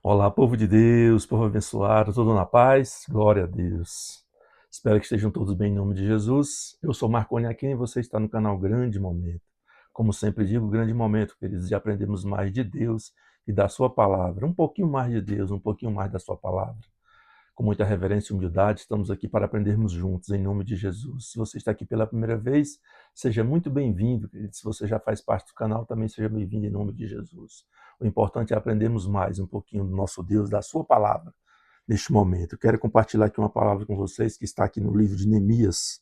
Olá, povo de Deus, povo abençoado, tudo na paz? Glória a Deus. Espero que estejam todos bem em nome de Jesus. Eu sou Marconi Aquino e você está no canal Grande Momento. Como sempre digo, grande momento, queridos, de aprendermos mais de Deus e da sua palavra. Um pouquinho mais de Deus, um pouquinho mais da sua palavra. Com muita reverência e humildade, estamos aqui para aprendermos juntos, em nome de Jesus. Se você está aqui pela primeira vez, seja muito bem-vindo, querido. Se você já faz parte do canal, também seja bem-vindo em nome de Jesus. O importante é aprendermos mais um pouquinho do nosso Deus, da sua palavra, neste momento. Eu quero compartilhar aqui uma palavra com vocês que está aqui no livro de Neemias,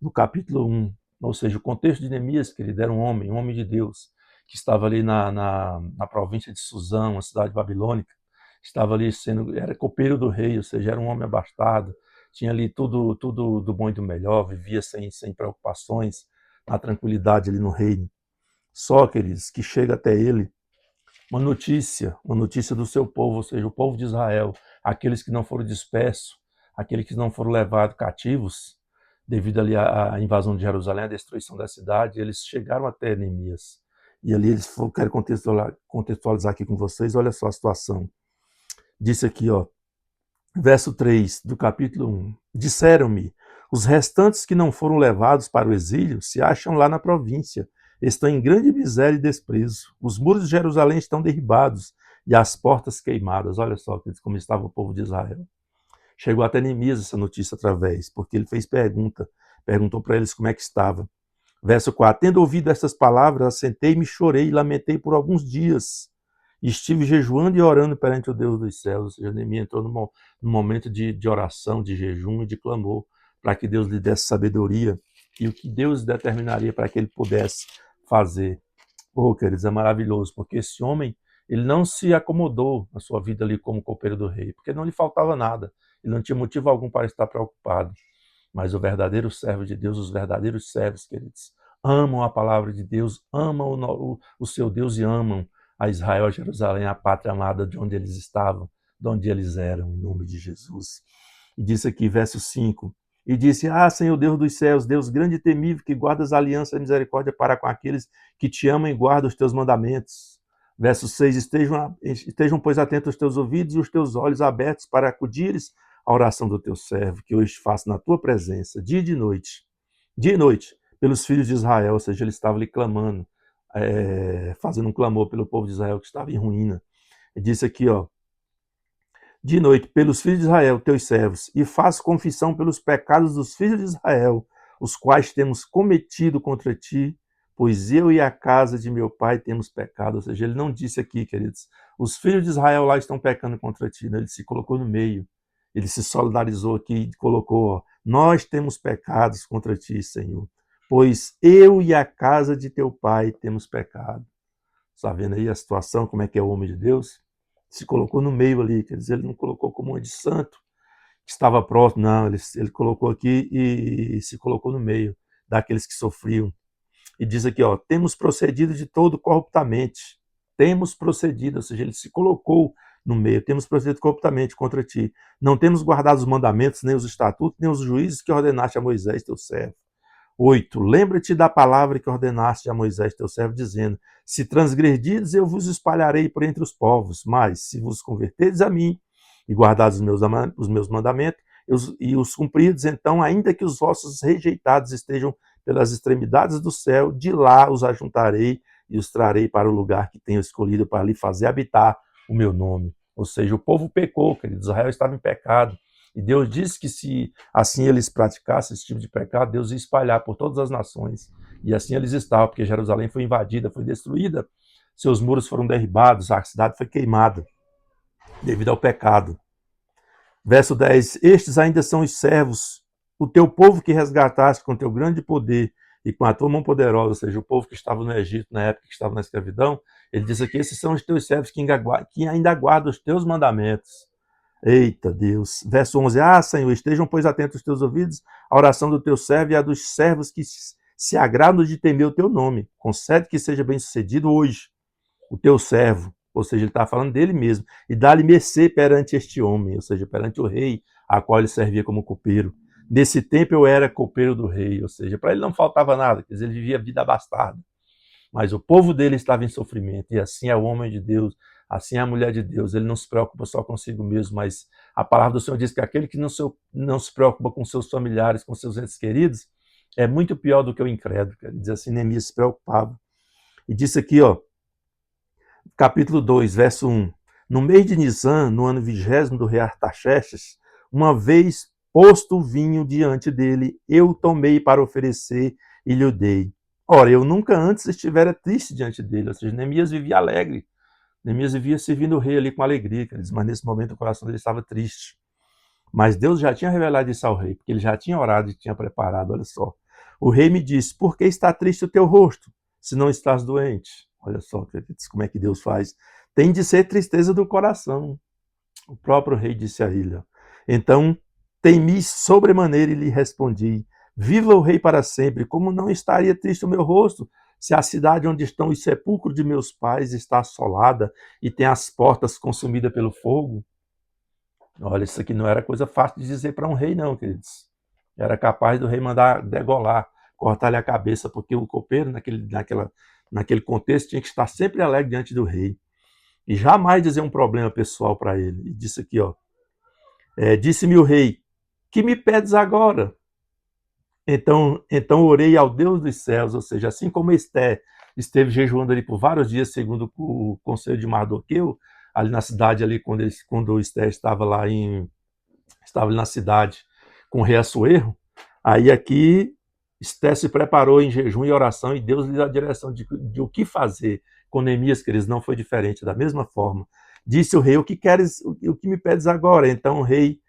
no capítulo 1. Ou seja, o contexto de Neemias, que ele era um homem de Deus, que estava ali na província de Suzã, uma cidade babilônica, estava ali era copeiro do rei, ou seja, era um homem abastado, tinha ali tudo do bom e do melhor, vivia sem preocupações, na tranquilidade ali no reino. Só, queridos, que chega até ele uma notícia do seu povo, ou seja, o povo de Israel, aqueles que não foram dispersos, aqueles que não foram levados cativos, devido ali à invasão de Jerusalém, à destruição da cidade, eles chegaram até Neemias. E ali quero contextualizar aqui com vocês, olha só a situação. Disse aqui, ó, verso 3 do capítulo 1. Disseram-me, os restantes que não foram levados para o exílio se acham lá na província. Estão em grande miséria e desprezo. Os muros de Jerusalém estão derribados e as portas queimadas. Olha só como estava o povo de Israel. Chegou até Neemias essa notícia através, porque ele fez perguntou para eles como é que estava. Verso 4. Tendo ouvido estas palavras, assentei-me, chorei e lamentei por alguns dias. Estive jejuando e orando perante o Deus dos céus. Ou seja, Neemias entrou num momento de oração, de jejum e de clamor, para que Deus lhe desse sabedoria e o que Deus determinaria para que ele pudesse fazer. Oh, queridos, é maravilhoso, porque esse homem, ele não se acomodou na sua vida ali como copeiro do rei, porque não lhe faltava nada, ele não tinha motivo algum para estar preocupado. Mas o verdadeiro servo de Deus, os verdadeiros servos, queridos, amam a palavra de Deus, amam o seu Deus e amam a Israel, a Jerusalém, a pátria amada de onde eles estavam, de onde eles eram, em nome de Jesus. E disse aqui, verso 5, e disse, Senhor Deus dos céus, Deus grande e temível, que guardas a aliança e a misericórdia para com aqueles que te amam e guardam os teus mandamentos. Verso 6, estejam, pois, atentos os teus ouvidos e os teus olhos abertos para acudires à oração do teu servo, que hoje faço na tua presença, dia e noite, pelos filhos de Israel, ou seja, ele estava ali clamando, fazendo um clamor pelo povo de Israel que estava em ruína. Ele disse aqui, ó, de noite, pelos filhos de Israel, teus servos, e faço confissão pelos pecados dos filhos de Israel, os quais temos cometido contra ti, pois eu e a casa de meu pai temos pecado. Ou seja, ele não disse aqui, queridos, os filhos de Israel lá estão pecando contra ti, né? Ele se colocou no meio, ele se solidarizou aqui e colocou, ó, nós temos pecados contra ti, Senhor, pois eu e a casa de teu pai temos pecado. Está vendo aí a situação, como é que é o homem de Deus? Se colocou no meio ali, quer dizer, ele não colocou como um de santo, que estava próximo, não, ele colocou aqui e se colocou no meio daqueles que sofriam. E diz aqui, ó, temos procedido de todo corruptamente, temos procedido, ou seja, ele se colocou no meio, temos procedido corruptamente contra ti, não temos guardado os mandamentos, nem os estatutos, nem os juízes que ordenaste a Moisés, teu servo. 8. Lembra-te da palavra que ordenaste a Moisés, teu servo, dizendo, se transgredirdes, eu vos espalharei por entre os povos, mas se vos converterdes a mim e guardares os meus mandamentos e os cumprirdes, então, ainda que os vossos rejeitados estejam pelas extremidades do céu, de lá os ajuntarei e os trarei para o lugar que tenho escolhido para lhe fazer habitar o meu nome. Ou seja, o povo pecou, querido, Israel estava em pecado. E Deus disse que se assim eles praticassem esse tipo de pecado, Deus ia espalhar por todas as nações. E assim eles estavam, porque Jerusalém foi invadida, foi destruída, seus muros foram derribados, a cidade foi queimada devido ao pecado. Verso 10, estes ainda são os servos, o teu povo que resgataste com teu grande poder e com a tua mão poderosa, ou seja, o povo que estava no Egito na época que estava na escravidão, ele diz aqui, esses são os teus servos que ainda guardam os teus mandamentos. Eita Deus. Verso 11. Senhor, estejam, pois, atentos os teus ouvidos à oração do teu servo e à dos servos que se agradam de temer o teu nome. Concede que seja bem sucedido hoje o teu servo, ou seja, ele está falando dele mesmo, e dá-lhe mercê perante este homem, ou seja, perante o rei, a qual ele servia como copeiro. Nesse tempo eu era copeiro do rei, ou seja, para ele não faltava nada, quer dizer, ele vivia a vida abastada. Mas o povo dele estava em sofrimento, e assim é o homem de Deus, Assim é a mulher de Deus, ele não se preocupa só consigo mesmo, mas a palavra do Senhor diz que aquele que não se preocupa com seus familiares, com seus entes queridos, é muito pior do que o incrédulo. Ele diz assim, Neemias se preocupava. E disse aqui, ó, capítulo 2, verso 1. No mês de Nisan, no ano 20º do rei Artaxerxes, uma vez posto o vinho diante dele, eu tomei para oferecer e lhe dei. Ora, eu nunca antes estivera triste diante dele, ou seja, Neemias vivia alegre. Neemias vivia servindo o rei ali com alegria, mas nesse momento o coração dele estava triste. Mas Deus já tinha revelado isso ao rei, porque ele já tinha orado e tinha preparado, olha só. O rei me disse, por que está triste o teu rosto, se não estás doente? Olha só como é que Deus faz. Tem de ser tristeza do coração. O próprio rei disse a ele. Então, temi sobremaneira e lhe respondi, viva o rei para sempre, como não estaria triste o meu rosto, se a cidade onde estão os sepulcros de meus pais está assolada e tem as portas consumidas pelo fogo? Olha, isso aqui não era coisa fácil de dizer para um rei, não, queridos. Era capaz do rei mandar degolar, cortar-lhe a cabeça, porque o copeiro, naquele contexto, tinha que estar sempre alegre diante do rei. E jamais dizer um problema pessoal para ele. E disse aqui, ó, disse-me o rei, que me pedes agora? Então orei ao Deus dos céus, ou seja, assim como Esté esteve jejuando ali por vários dias, segundo o conselho de Mardoqueu, ali na cidade, ali quando Esté estava ali na cidade com o rei Assuero, aí aqui Esté se preparou em jejum e oração e Deus lhe deu a direção de o que fazer. Com Neemias, que eles não foi diferente, da mesma forma. Disse o rei, o que queres, o que me pedes agora? Então o rei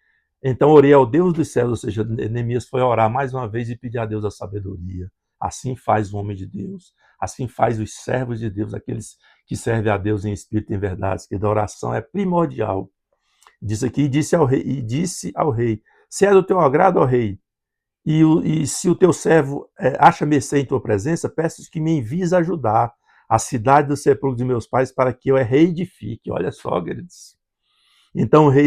então orei ao Deus dos céus, ou seja, Neemias foi orar mais uma vez e pedir a Deus a sabedoria. Assim faz o homem de Deus, assim faz os servos de Deus, aqueles que servem a Deus em espírito e em verdade, que a oração é primordial. Diz aqui, disse ao rei, se é do teu agrado, ó rei, e se o teu servo acha mercê em tua presença, peço que me envies ajudar a cidade do sepulcro de meus pais para que eu a reedifique. Olha só, queridos. Então o rei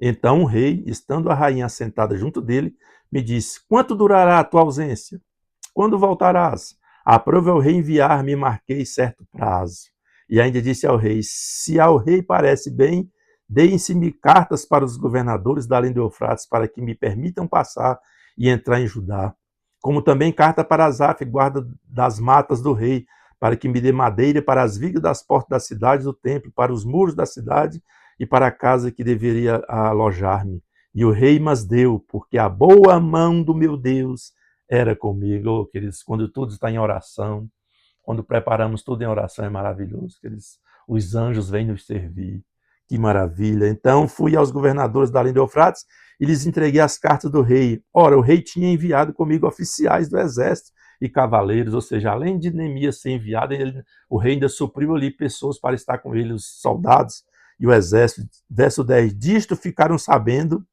Então o rei, estando a rainha sentada junto dele, me disse, quanto durará a tua ausência? Quando voltarás? Aprove ao rei enviar-me e marquei certo prazo. E ainda disse ao rei, se ao rei parece bem, deem-se-me cartas para os governadores da além do Eufrates, para que me permitam passar e entrar em Judá. Como também carta para Asaf, guarda das matas do rei, para que me dê madeira para as vigas das portas da cidade do templo, para os muros da cidade e para a casa que deveria alojar-me. E o rei mas deu, porque a boa mão do meu Deus era comigo. Oh, queridos, quando tudo está em oração, quando preparamos tudo em oração, é maravilhoso, queridos. Os anjos vêm nos servir. Que maravilha. Então fui aos governadores da além do Eufrates e lhes entreguei as cartas do rei. Ora, o rei tinha enviado comigo oficiais do exército e cavaleiros, ou seja, além de Neemias ser enviado, o rei ainda supriu ali pessoas para estar com ele, os soldados e o exército. Verso 10, disto ficaram sabendo,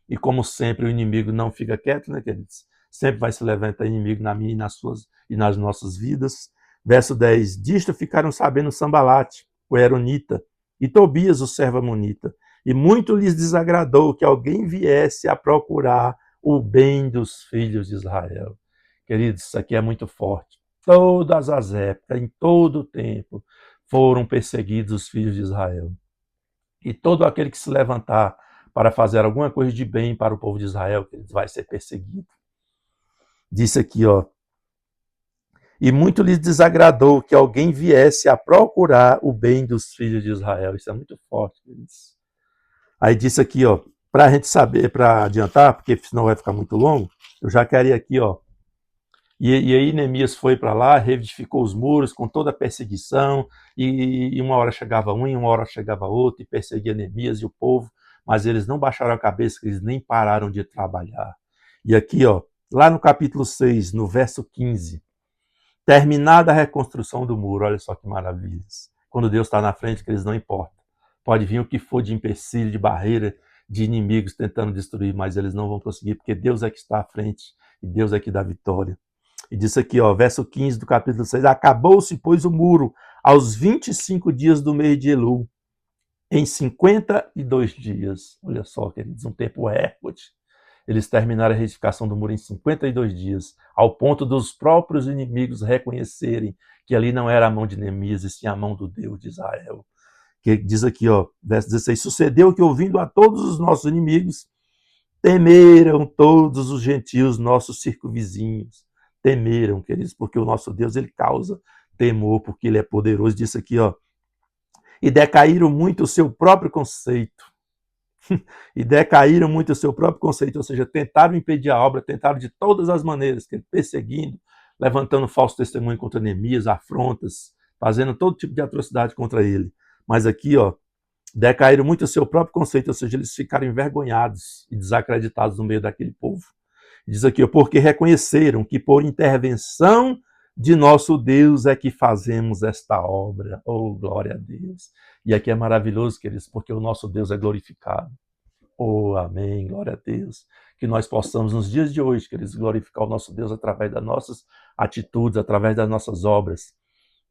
e como sempre o inimigo não fica quieto, né, queridos? Sempre vai se levantar inimigo na minha e nas nossas vidas. Verso 10, disto ficaram sabendo Sambalate, o Eronita, e Tobias, o servo amonita, e muito lhes desagradou que alguém viesse a procurar o bem dos filhos de Israel. Queridos, isso aqui é muito forte. Todas as épocas, em todo o tempo, foram perseguidos os filhos de Israel. E todo aquele que se levantar para fazer alguma coisa de bem para o povo de Israel, que vai ser perseguido. Disse aqui, ó. E muito lhes desagradou que alguém viesse a procurar o bem dos filhos de Israel. Isso é muito forte, queridos. Aí disse aqui, ó, para a gente saber, para adiantar, porque senão vai ficar muito longo, eu já queria aqui, ó. E aí Neemias foi para lá, reedificou os muros com toda a perseguição, e uma hora chegava um, e uma hora chegava outro, e perseguia Neemias e o povo, mas eles não baixaram a cabeça, eles nem pararam de trabalhar. E aqui, ó, lá no capítulo 6, no verso 15, terminada a reconstrução do muro, olha só que maravilhas. Quando Deus está na frente, que eles não importam. Pode vir o que for de empecilho, de barreira, de inimigos tentando destruir, mas eles não vão conseguir, porque Deus é que está à frente, e Deus é que dá vitória. E diz aqui, ó, verso 15 do capítulo 6, acabou-se, pois, o muro aos 25 dias do mês de Elul, em 52 dias. Olha só, queridos, um tempo recorde. Eles terminaram a reedificação do muro em 52 dias, ao ponto dos próprios inimigos reconhecerem que ali não era a mão de Neemias, e sim a mão do Deus de Israel. Que diz aqui, ó, verso 16, sucedeu que ouvindo a todos os nossos inimigos, temeram todos os gentios, nossos circunvizinhos. Temeram, queridos, porque o nosso Deus, ele causa temor, porque ele é poderoso. Diz aqui, ó, e decaíram muito o seu próprio conceito. E decaíram muito o seu próprio conceito, ou seja, tentaram impedir a obra, tentaram de todas as maneiras, perseguindo, levantando falso testemunho contra Neemias, afrontas, fazendo todo tipo de atrocidade contra ele. Mas aqui, ó, decaíram muito o seu próprio conceito, ou seja, eles ficaram envergonhados e desacreditados no meio daquele povo. Diz aqui, ó, porque reconheceram que por intervenção de nosso Deus é que fazemos esta obra. Oh, glória a Deus. E aqui é maravilhoso, queridos, porque o nosso Deus é glorificado. Oh, amém, glória a Deus. Que nós possamos, nos dias de hoje, queridos, glorificar o nosso Deus através das nossas atitudes, através das nossas obras.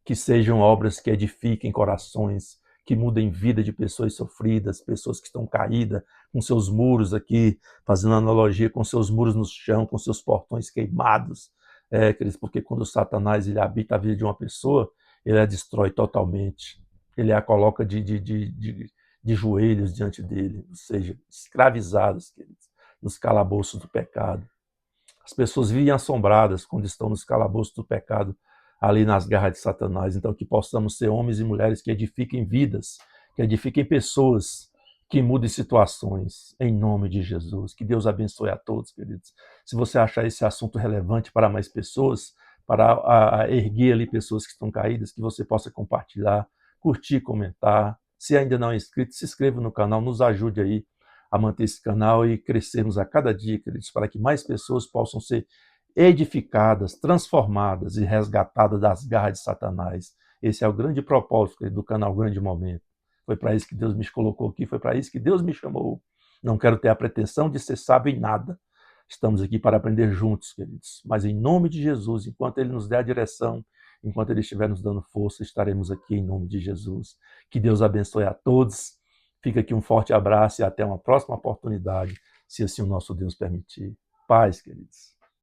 Que sejam obras que edifiquem corações, que mudem vida de pessoas sofridas, pessoas que estão caídas, com seus muros aqui, fazendo analogia com seus muros no chão, com seus portões queimados. Queridos, porque quando o Satanás ele habita a vida de uma pessoa, ele a destrói totalmente. Ele a coloca de joelhos diante dele, ou seja, escravizados, queridos, nos calabouços do pecado. As pessoas vivem assombradas quando estão nos calabouços do pecado, ali nas garras de Satanás. Então, que possamos ser homens e mulheres que edifiquem vidas, que edifiquem pessoas, que mudem situações, em nome de Jesus. Que Deus abençoe a todos, queridos. Se você achar esse assunto relevante para mais pessoas, para erguer ali pessoas que estão caídas, que você possa compartilhar, curtir, comentar. Se ainda não é inscrito, se inscreva no canal, nos ajude aí a manter esse canal e crescermos a cada dia, queridos, para que mais pessoas possam ser edificadas, transformadas e resgatadas das garras de Satanás. Esse é o grande propósito do canal Grande Momento. Foi para isso que Deus me colocou aqui, foi para isso que Deus me chamou. Não quero ter a pretensão de ser sábio em nada. Estamos aqui para aprender juntos, queridos. Mas em nome de Jesus, enquanto Ele nos der a direção, enquanto Ele estiver nos dando força, estaremos aqui em nome de Jesus. Que Deus abençoe a todos. Fica aqui um forte abraço e até uma próxima oportunidade, se assim o nosso Deus permitir. Paz, queridos.